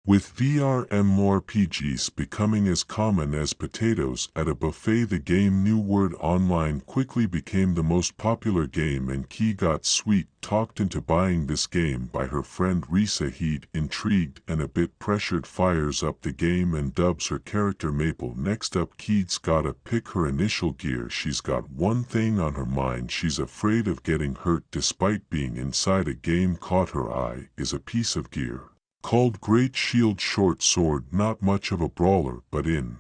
With VR MMORPGs becoming as common as potatoes at a buffet, the game New World Online quickly became the most popular game, and Key got sweet-talked into buying this game by her friend Risa. He'd, intrigued and a bit pressured, fires up the game and dubs her character Maple. Next up, Key's gotta pick her initial gear. She's got one thing on her mind: she's afraid of getting hurt. Despite being inside a game, caught her eye is a piece of gear called Great Shield Short Sword. Not much of a brawler, but in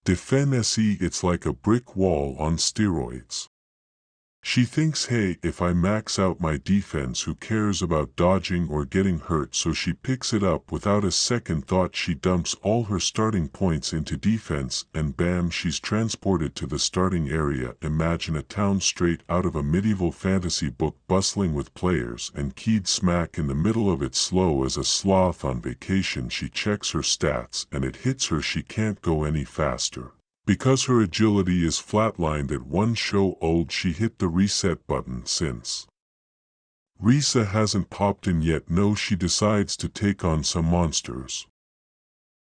Defense SE it's like a brick wall on steroids. She thinks, hey, if I max out my defense, who cares about dodging or getting hurt? So she picks it up without a second thought. She dumps all her starting points into defense, and bam, she's transported to the starting area. Imagine a town straight out of a medieval fantasy book, bustling with players, and Keyed smack in the middle of it. Slow as a sloth on vacation, she checks her stats, and it hits her: she can't go any faster. Because her agility is flatlined at 1 show old. She hit the reset button since Risa hasn't popped in yet. No, she decides to take on some monsters.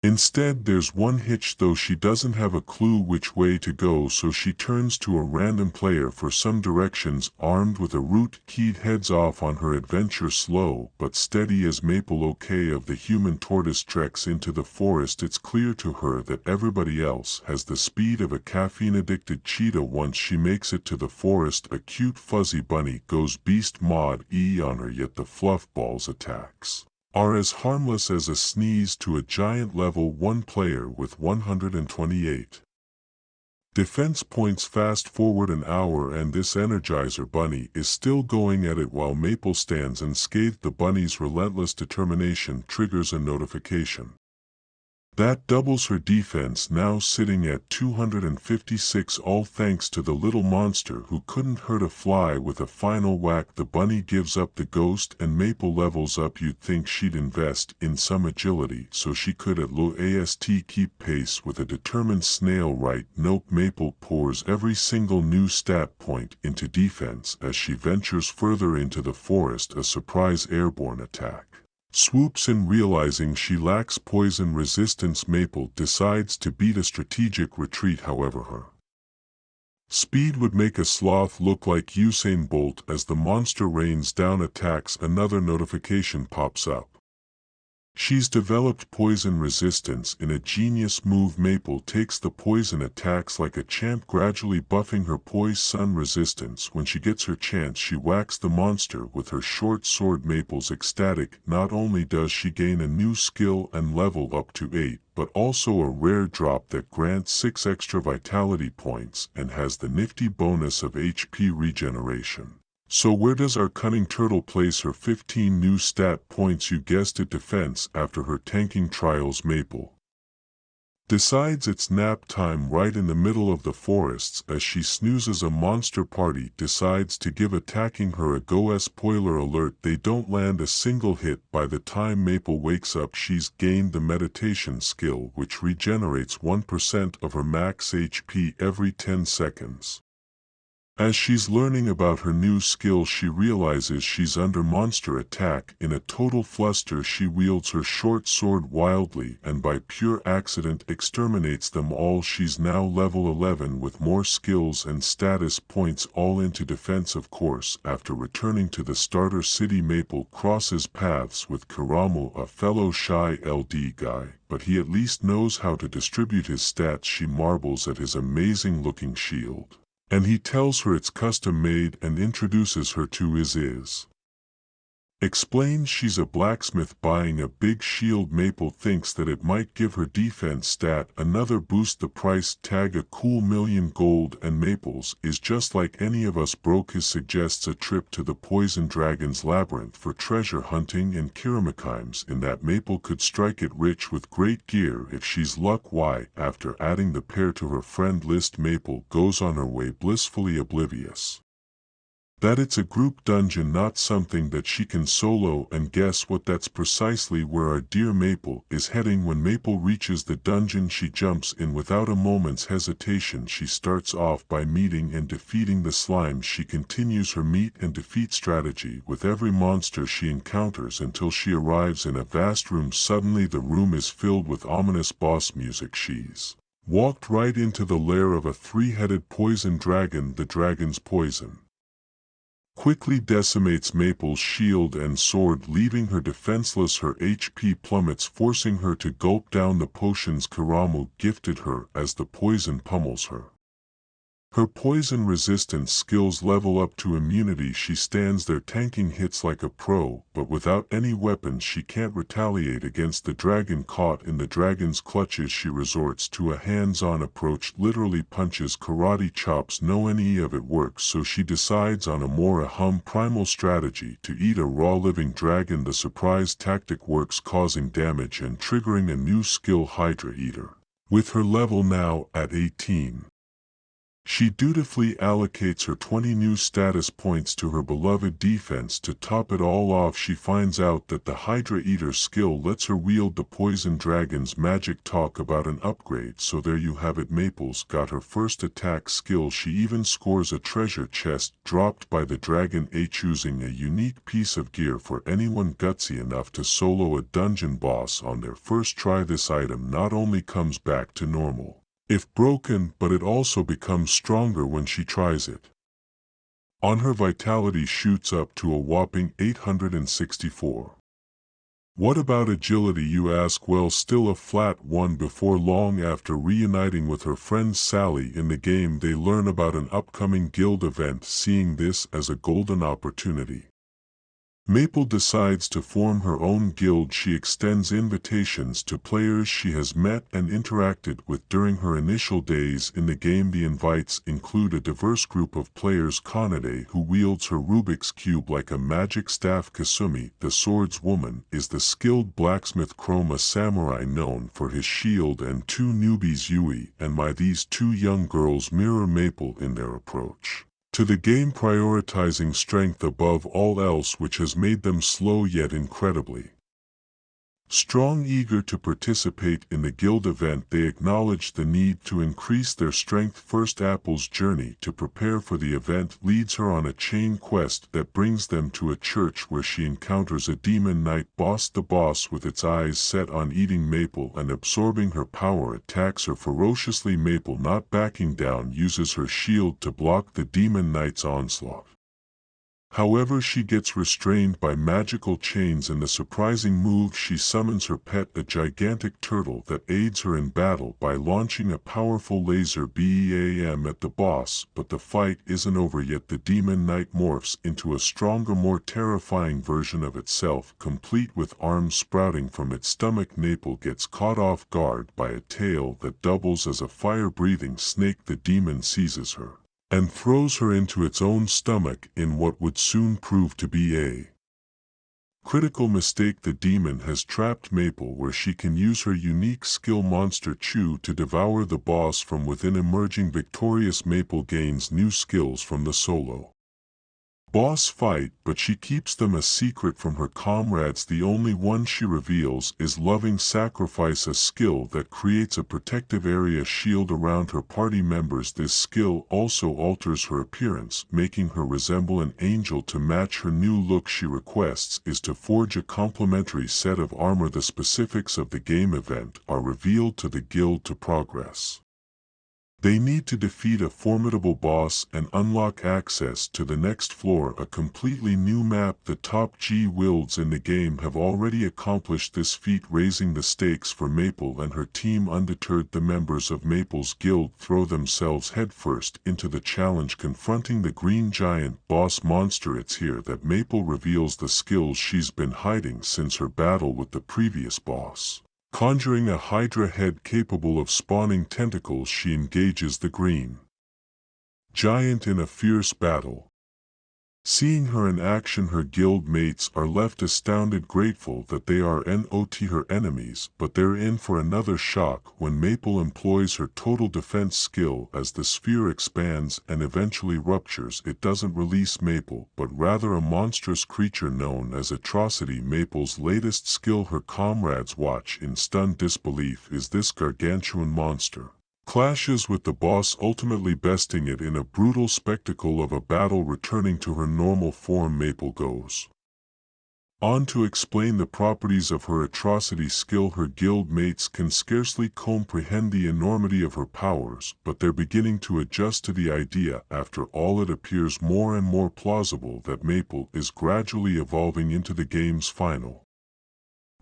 Instead, there's one hitch though: she doesn't have a clue which way to go, so she turns to a random player for some directions. Armed with a root, Key heads off on her adventure, slow but steady as Maple. Okay, of the human tortoise treks into the forest. It's clear to her that everybody else has the speed of a caffeine-addicted cheetah. Once she makes it to the forest, a cute fuzzy bunny goes beast mod E on her, yet the fluff ball's attacks are as harmless as a sneeze to a giant level 1 player with 128 defense points. Fast forward an hour, and this Energizer bunny is still going at it while Maple stands unscathed. The bunny's relentless determination triggers a notification that doubles her defense, now sitting at 256, all thanks to the little monster who couldn't hurt a fly. With a final whack, the bunny gives up the ghost and Maple levels up. You'd think she'd invest in some agility so she could at low AST keep pace with a determined snail, right? Nope, Maple pours every single new stat point into defense as she ventures further into the forest. A surprise airborne attack swoops in. Realizing she lacks poison resistance, Maple decides to beat a strategic retreat. However, her speed would make a sloth look like Usain Bolt as the monster rains down attacks. Another notification pops up: she's developed poison resistance. In a genius move, Maple takes the poison attacks like a champ, gradually buffing her poison resistance. When she gets her chance, she whacks the monster with her short sword. Maple's ecstatic. Not only does she gain a new skill and level up to 8, but also a rare drop that grants 6 extra vitality points and has the nifty bonus of HP regeneration. So where does our cunning turtle place her 15 new stat points? You guessed it, defense. After her tanking trials, Maple decides it's nap time right in the middle of the forests. As she snoozes, a monster party decides to give attacking her a go. Spoiler alert, they don't land a single hit. By the time Maple wakes up, she's gained the meditation skill, which regenerates 1% of her max HP every 10 seconds. As she's learning about her new skill, she realizes she's under monster attack. In a total fluster, she wields her short sword wildly and by pure accident exterminates them all. She's now level 11 with more skills and status points, all into defense. Of course, after returning to the starter city, Maple crosses paths with Karamu, a fellow shy LD guy, but he at least knows how to distribute his stats. She marvels at his amazing looking shield, and he tells her it's custom made and introduces her to his explains she's a blacksmith buying a big shield. Maple thinks that it might give her defense stat another boost. The price tag a cool million gold, and Maple's is just like any of us broke. His suggests a trip to the Poison Dragon's Labyrinth for treasure hunting and Kiramakimes. In that, Maple could strike it rich with great gear if she's luck. Why? After adding the pair to her friend list, Maple goes on her way blissfully oblivious That it's a group dungeon, not something that she can solo, and guess what, that's precisely where our dear Maple is heading. When Maple reaches the dungeon, she jumps in without a moment's hesitation. She starts off by meeting and defeating the slimes. She continues her meet and defeat strategy with every monster she encounters until she arrives in a vast room. Suddenly the room is filled with ominous boss music. She's walked right into the lair of a three-headed poison dragon. The dragon's poison quickly decimates Maple's shield and sword, leaving her defenseless. Her HP plummets, forcing her to gulp down the potions Karamu gifted her as the poison pummels her. Her poison resistance skills level up to immunity. She stands there tanking hits like a pro, but without any weapons she can't retaliate against the dragon. Caught in the dragon's clutches, she resorts to a hands-on approach, literally punches, karate chops. No any of it works, so she decides on a more primal strategy to eat a raw living dragon. The surprise tactic works, causing damage and triggering a new skill, Hydra Eater. With her level now at 18, she dutifully allocates her 20 new status points to her beloved defense. To top it all off, she finds out that the Hydra Eater skill lets her wield the poison dragon's magic. Talk about an upgrade. So there you have it, Maple's got her first attack skill. She even scores a treasure chest dropped by the dragon, choosing a unique piece of gear for anyone gutsy enough to solo a dungeon boss on their first try. This item not only comes back to normal if broken, but it also becomes stronger when she tries it on. Her vitality shoots up to a whopping 864. What about agility, you ask? Well, still a flat 1. Before long, after reuniting with her friend Sally in the game, they learn about an upcoming guild event. Seeing this as a golden opportunity, Maple decides to form her own guild. She extends invitations to players she has met and interacted with during her initial days in the game. The invites include a diverse group of players: Kanade, who wields her Rubik's Cube like a magic staff; Kasumi, the swordswoman, is the skilled blacksmith; Chroma, samurai known for his shield; and two newbies, Yui and Mai. These two young girls mirror Maple in their approach to the game, prioritizing strength above all else, which has made them slow yet incredibly strong. Eager to participate in the guild event, they acknowledge the need to increase their strength first. Apple's journey to prepare for the event leads her on a chain quest that brings them to a church where she encounters a demon knight boss. The boss, with its eyes set on eating Maple and absorbing her power, attacks her ferociously. Maple, not backing down, uses her shield to block the demon knight's onslaught. However, she gets restrained by magical chains. In the surprising move, she summons her pet, a gigantic turtle, that aids her in battle by launching a powerful laser beam at the boss. But the fight isn't over yet. The demon knight morphs into a stronger, more terrifying version of itself, complete with arms sprouting from its stomach. Maple gets caught off guard by a tail that doubles as a fire-breathing snake. The demon seizes her and throws her into its own stomach in what would soon prove to be a critical mistake. The demon has trapped Maple, where she can use her unique skill Monster Chew to devour the boss from within. Emerging victorious, Maple gains new skills from the solo boss fight, but she keeps them a secret from her comrades. The only one she reveals is Loving Sacrifice, a skill that creates a protective area shield around her party members. This skill also alters her appearance, making her resemble an angel. To match her new look, she requests is to forge a complementary set of armor. The specifics of the game event are revealed to the guild. To progress, they need to defeat a formidable boss and unlock access to the next floor, a completely new map. The top G wilds in the game have already accomplished this feat, raising the stakes for Maple and her team. Undeterred, the members of Maple's guild throw themselves headfirst into the challenge, confronting the green giant boss monster. It's here that Maple reveals the skills she's been hiding since her battle with the previous boss. Conjuring a Hydra head capable of spawning tentacles, she engages the green giant in a fierce battle. Seeing her in action, her guild mates are left astounded, grateful that they are not her enemies, but they're in for another shock when Maple employs her total defense skill. As the sphere expands and eventually ruptures, it doesn't release Maple, but rather a monstrous creature known as Atrocity. Maple's latest skill, her comrades watch in stunned disbelief. Is this gargantuan monster clashes with the boss, ultimately besting it in a brutal spectacle of a battle. Returning to her normal form, Maple goes on to explain the properties of her Atrocity skill. Her guild mates can scarcely comprehend the enormity of her powers, but they're beginning to adjust to the idea. After all, it appears more and more plausible that Maple is gradually evolving into the game's final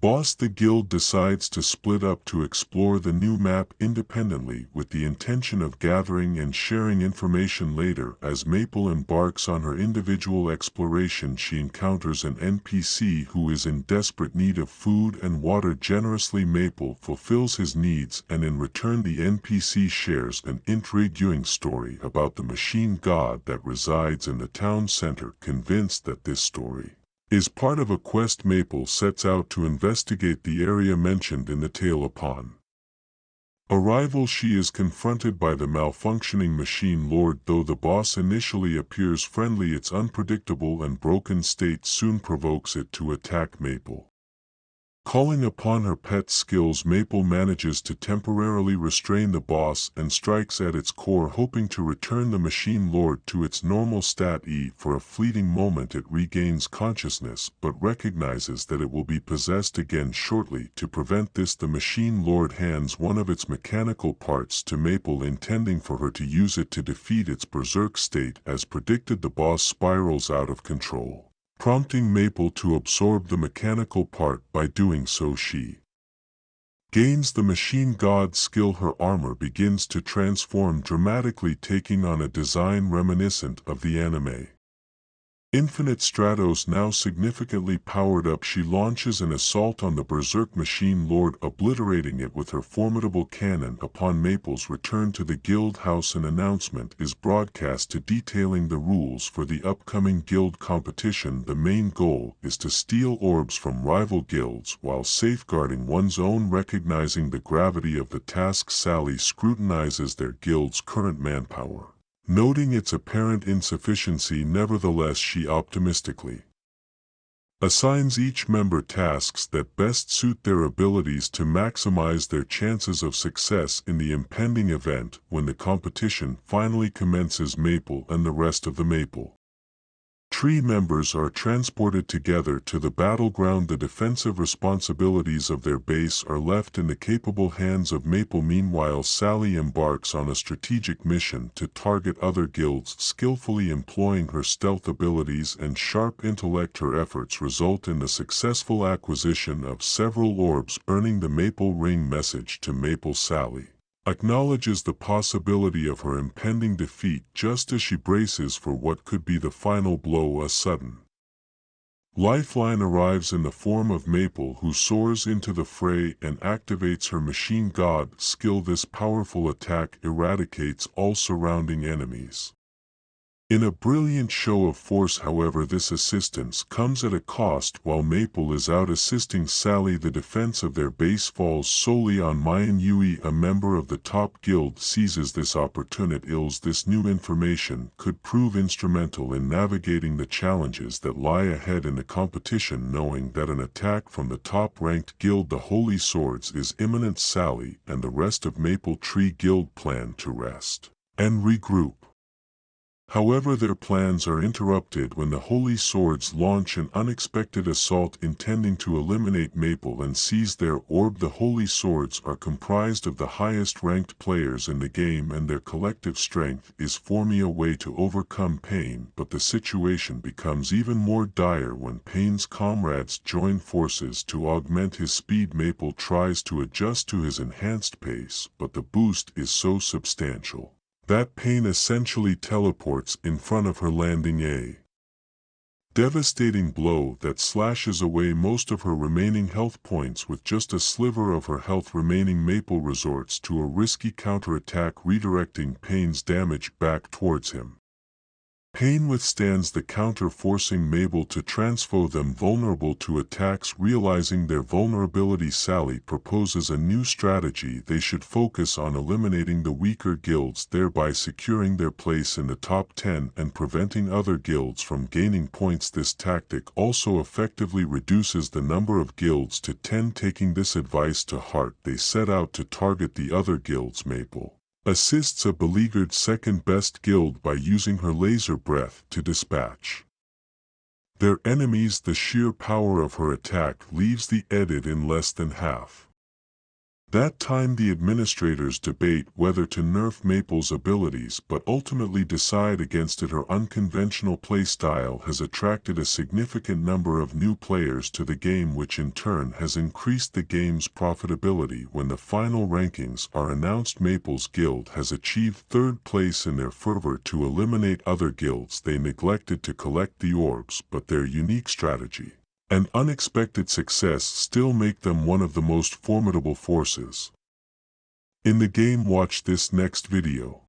boss. The guild decides to split up to explore the new map independently, with the intention of gathering and sharing information later. As Maple embarks on her individual exploration, she encounters an NPC who is in desperate need of food and water. Generously, Maple fulfills his needs, and in return the NPC shares an intriguing story about the machine god that resides in the town center. Convinced that this story is part of a quest, Maple sets out to investigate the area mentioned in the tale. Upon arrival, she is confronted by the malfunctioning Machine Lord. Though the boss initially appears friendly, its unpredictable and broken state soon provokes it to attack Maple. Calling upon her pet skills, Maple manages to temporarily restrain the boss and strikes at its core, hoping to return the Machine Lord to its normal stat E. For a fleeting moment it regains consciousness, but recognizes that it will be possessed again shortly. To prevent this, the Machine Lord hands one of its mechanical parts to Maple, intending for her to use it to defeat its berserk state. As predicted, the boss spirals out of control, prompting Maple to absorb the mechanical part. By doing so, she gains the machine god skill. Her armor begins to transform dramatically, taking on a design reminiscent of the anime Infinite Stratos. Now significantly powered up, she launches an assault on the berserk Machine Lord, obliterating it with her formidable cannon. Upon Maple's return to the guild house, an announcement is broadcast detailing the rules for the upcoming guild competition. The main goal is to steal orbs from rival guilds while safeguarding one's own. Recognizing the gravity of the task, Sally scrutinizes their guild's current manpower, noting its apparent insufficiency. Nevertheless, she optimistically assigns each member tasks that best suit their abilities to maximize their chances of success in the impending event. When the competition finally commences, Maple and the rest of the Maple Tree members are transported together to the battleground. The defensive responsibilities of their base are left in the capable hands of Maple. Meanwhile, Sally embarks on a strategic mission to target other guilds, skillfully employing her stealth abilities and sharp intellect. Her efforts result in the successful acquisition of several orbs, earning the Maple Ring. Message to Maple: Sally acknowledges the possibility of her impending defeat just as she braces for what could be the final blow. A sudden lifeline arrives in the form of Maple, who soars into the fray and activates her machine god skill. This powerful attack eradicates all surrounding enemies in a brilliant show of force. However, this assistance comes at a cost. While Maple is out assisting Sally, the defense of their base falls solely on Mayan Yui, a member of the top guild. Seizes this opportunity. This new information could prove instrumental in navigating the challenges that lie ahead in the competition. Knowing that an attack from the top-ranked guild, the Holy Swords, is imminent, Sally and the rest of Maple Tree Guild plan to rest and regroup. However, their plans are interrupted when the Holy Swords launch an unexpected assault intending to eliminate Maple and seize their orb. The Holy Swords are comprised of the highest-ranked players in the game, and their collective strength is forming a way to overcome Pain. But the situation becomes even more dire when Pain's comrades join forces to augment his speed. Maple tries to adjust to his enhanced pace, but the boost is so substantial that Pain essentially teleports in front of her, landing a devastating blow that slashes away most of her remaining health points. With just a sliver of her health remaining, Maple resorts to a risky counterattack, redirecting Pain's damage back towards him. Pain withstands the counter, forcing Mabel to transform them vulnerable to attacks. Realizing their vulnerability, Sally proposes a new strategy. They should focus on eliminating the weaker guilds, thereby securing their place in the top 10 and preventing other guilds from gaining points. This tactic also effectively reduces the number of guilds to 10. Taking this advice to heart, they set out to target the other guilds. Mabel assists a beleaguered second-best guild by using her laser breath to dispatch their enemies. The sheer power of her attack leaves the edit in less than half that time. The administrators debate whether to nerf Mabel's abilities but ultimately decide against it. Her unconventional playstyle has attracted a significant number of new players to the game, which in turn has increased the game's profitability. When the final rankings are announced, Mabel's guild has achieved 3rd place. In their fervor to eliminate other guilds, they neglected to collect the orbs, but their unique strategy and unexpected success still make them one of the most formidable forces in the game. Watch this next video.